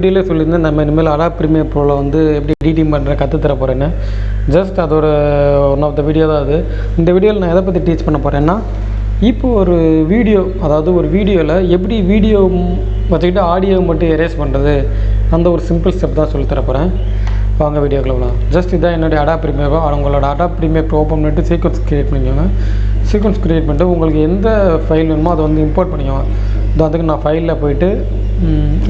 வீடியோவில் சொல்லியிருந்தேன் நம்ம இனிமேல் அடாப் ப்ரீமியர் ப்ரோவில் வந்து எப்படி எடிட்டிங் பண்ணுற கற்றுத்தர போகிறேன்னு. ஜஸ்ட் அதோட ஒன் ஆஃப் த வீடியோ தான் அது. இந்த வீடியோவில் நான் எதை பற்றி டீச் பண்ண போகிறேன்னா, இப்போ ஒரு வீடியோ, அதாவது ஒரு வீடியோவில் எப்படி வீடியோ வச்சுக்கிட்டு ஆடியோ மட்டும் எரேஸ் பண்ணுறது, அந்த ஒரு சிம்பிள் ஸ்டெப் தான் சொல்லித்தர போகிறேன். வாங்க வீடியோக்குள்ள போகலாம். ஜஸ்ட் இதான் என்னுடைய அடாப் ப்ரீமியர் ப்ரோ. உங்களோட அடாப் ப்ரீமியர் ப்ரோ ஓப்பன் பண்ணிட்டு சீக்வன்ஸ் க்ரியேட் பண்ணிக்கோங்க. சீக்வன்ஸ் க்ரியேட் பண்ணிட்டு உங்களுக்கு எந்த ஃபைல் வேணுமோ அதை வந்து இம்போர்ட் பண்ணிக்கோங்க. அதுக்கு நான் ஃபைலில் போய்ட்டு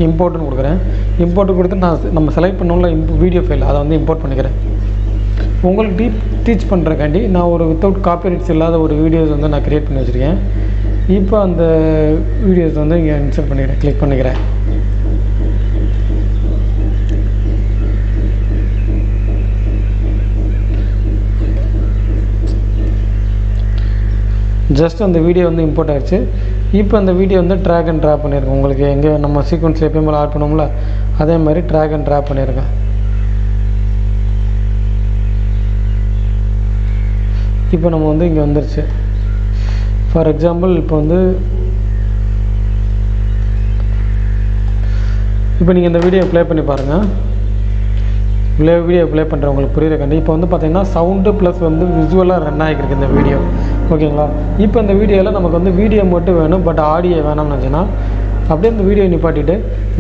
இம்போர்ட்டுன்னு கொடுக்குறேன். இம்போர்ட்டு கொடுத்து நம்ம செலக்ட் பண்ணோம்ல வீடியோ ஃபைல், அதை வந்து இம்போர்ட் பண்ணிக்கிறேன். உங்களுக்கு டீச் பண்ணுறக்காண்டி நான் ஒரு வித்தவுட் காப்பிரைட்ஸ் இல்லாத ஒரு வீடியோஸ் வந்து நான் க்ரியேட் பண்ணி வச்சுருக்கேன். இப்போ அந்த வீடியோஸ் வந்து இங்கே இன்சர்ட் பண்ணிக்கிறேன், கிளிக் பண்ணிக்கிறேன். ஜஸ்ட் அந்த வீடியோ வந்து இம்போர்ட் ஆகிடுச்சு. இப்போ அந்த வீடியோ வந்து ட்ராக் அண்ட் ட்ராப் பண்ணியிருக்கேன். உங்களுக்கு எங்கே நம்ம சீக்வன்ஸ் எப்பயுமே ஆட் பண்ணுவோம்ல, அதே மாதிரி ட்ராக் அண்ட் ட்ராப் பண்ணியிருக்கேன். இப்போ நம்ம வந்து இங்கே வந்துருச்சு. ஃபார் எக்ஸாம்பிள் இப்போ நீங்கள் இந்த வீடியோ ப்ளே பண்ணி பாருங்கள். வீடியோ ப்ளே பண்ணுறவங்களுக்கு புரியுறக்காண்டி இப்போ வந்து பார்த்திங்கன்னா சவுண்டு ப்ளஸ் வந்து விசுவலாக ரன் ஆகிருக்கு இந்த வீடியோ. ஓகேங்களா? இப்போ இந்த வீடியோவில் நமக்கு வந்து வீடியோ மட்டும் வேணும், பட் ஆடியோ வேணாம்னு நினச்சின்னா அப்படியே இந்த வீடியோ நிப்பாட்டிட்டு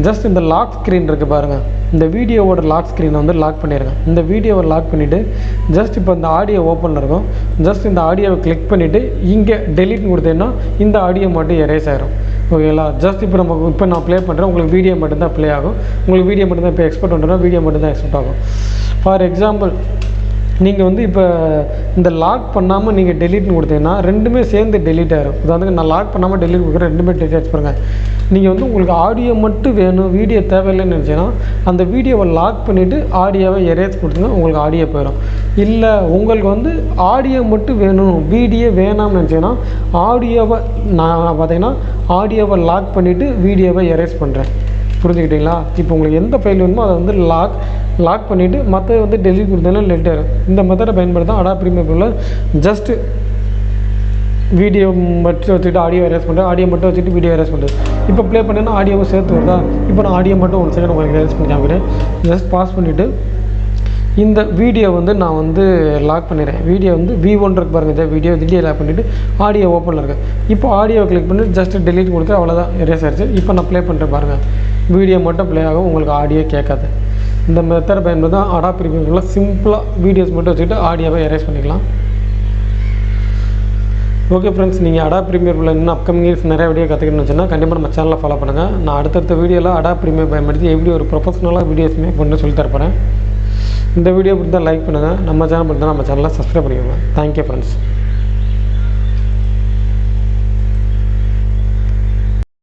ஜஸ்ட் இந்த லாக் ஸ்க்ரீன் இருக்குது பாருங்கள், இந்த வீடியோவோட லாக் ஸ்க்ரீனை வந்து லாக் பண்ணிடுங்க. இந்த வீடியோவை லாக் பண்ணிவிட்டு ஜஸ்ட் இப்போ இந்த ஆடியோ ஓப்பனில் இருக்கும். ஜஸ்ட் இந்த ஆடியோவை கிளிக் பண்ணிவிட்டு இங்கே டெலிட்னு கொடுத்தீங்கன்னா இந்த ஆடியோ மட்டும் எரேஸ் ஆகிரும். ஓகேங்களா? ஜஸ்ட் இப்போ நான் ப்ளே பண்ணுறேன், உங்களுக்கு வீடியோ மட்டும்தான் ப்ளே ஆகும். உங்களுக்கு வீடியோ மட்டும்தான் இப்போ எக்ஸ்போர்ட் பண்ணுறோன்னா வீடியோ மட்டும்தான் எக்ஸ்போர்ட் ஆகும். ஃபார் எக்ஸாம்பிள் நீங்கள் வந்து இப்போ இந்த லாக் பண்ணாமல் நீங்கள் டெலிட்னு கொடுத்தீங்கன்னா ரெண்டுமே சேர்ந்து டெலிட் ஆகிரும். அதாவது நான் லாக் பண்ணாமல் டெலிட் கொடுக்குறேன், ரெண்டுமே டெலிட் ஆகிடுச்சு பாருங்கள். நீங்கள் வந்து உங்களுக்கு ஆடியோ மட்டும் வேணும், வீடியோ தேவையில்லைன்னு நினச்சிங்கன்னா அந்த வீடியோவை லாக் பண்ணிவிட்டு ஆடியோவை எரேஸ் கொடுத்துங்க, உங்களுக்கு ஆடியோ போயிடும். இல்லை உங்களுக்கு வந்து ஆடியோ மட்டும் வேணும், வீடியோ வேணாம்னு நினச்சிங்கன்னா ஆடியோவை நான் பார்த்தீங்கன்னா ஆடியோவை லாக் பண்ணிவிட்டு வீடியோவை எரேஸ் பண்ணுறேன். புரிஞ்சுக்கிட்டீங்களா? இப்போ உங்களுக்கு எந்த ஃபைல் வேணுமோ அதை வந்து லாக் பண்ணிவிட்டு மற்ற வந்து டெலிட் கொடுத்தாலும் லெட் ஆகும். இந்த மெத்தடை பயன்படுத்த அடாப் ப்ரீமியர் ப்ரோவில் ஜஸ்ட்டு வீடியோ மட்டும் வச்சுட்டு ஆடியோ எரேஸ் பண்ணுறேன், ஆடியோ மட்டும் வச்சுட்டு வீடியோ எரேஸ் பண்ணுறது. இப்போ ப்ளே பண்ணேன்னா ஆடியோவும் சேர்த்து வருதா? இப்போ நான் ஆடியோ மட்டும் 1 செகண்ட் உங்களுக்கு எரேஸ் பண்ணி காமிக்கிறேன். ஜஸ்ட் பாஸ் பண்ணிவிட்டு இந்த வீடியோ வந்து நான் வந்து லாக் பண்ணிடுறேன். வீடியோ வந்து V1 இருக்கு பாருங்கள், வீடியோ லாக் பண்ணிவிட்டு ஆடியோ ஓப்பனில் இருக்குது. இப்போ ஆடியோ கிளிக் பண்ணிட்டு ஜஸ்ட் டெலிட் கொடுத்து அவ்வளோதான், எரேஸ் ஆகிடுச்சு. இப்போ நான் ப்ளே பண்ணுறேன் பாருங்கள், வீடியோ மட்டும் ப்ளே ஆகும், உங்களுக்கு ஆடியோ கேட்காது. இந்த மெத்தட் பயன்படுத்தி தான் அடாப் ப்ரீமியர் சிம்பிளாக வீடியோஸ் மட்டும் வச்சுக்கிட்டு ஆடியோவை எரேஸ் பண்ணிக்கலாம். ஓகே ஃப்ரெண்ட்ஸ், நீங்கள் அடாப் ப்ரீமியர் இன்னும் அப்கமிங் நிறைய வீடியோ கற்றுக்கணும்னு வச்சுன்னா கண்டிப்பாக நம்ம சேனலில் ஃபாலோ பண்ணுங்கள். நான் அடுத்தடுத்த வீடியோவில் அடாப் ப்ரீமியர் பயன்படுத்தி எப்படி ஒரு ப்ரொஃபஷனலாக வீடியோஸ் மேக் பண்ணி சொல்லி தரப்போகிறேன். இந்த வீடியோ பிடிச்சா லைக் பண்ணுங்கள், நம்ம சேனல் பிடிச்சா நம்ம சேனலை சப்ஸ்கிரைப் பண்ணிக்கோங்க. Thank you friends.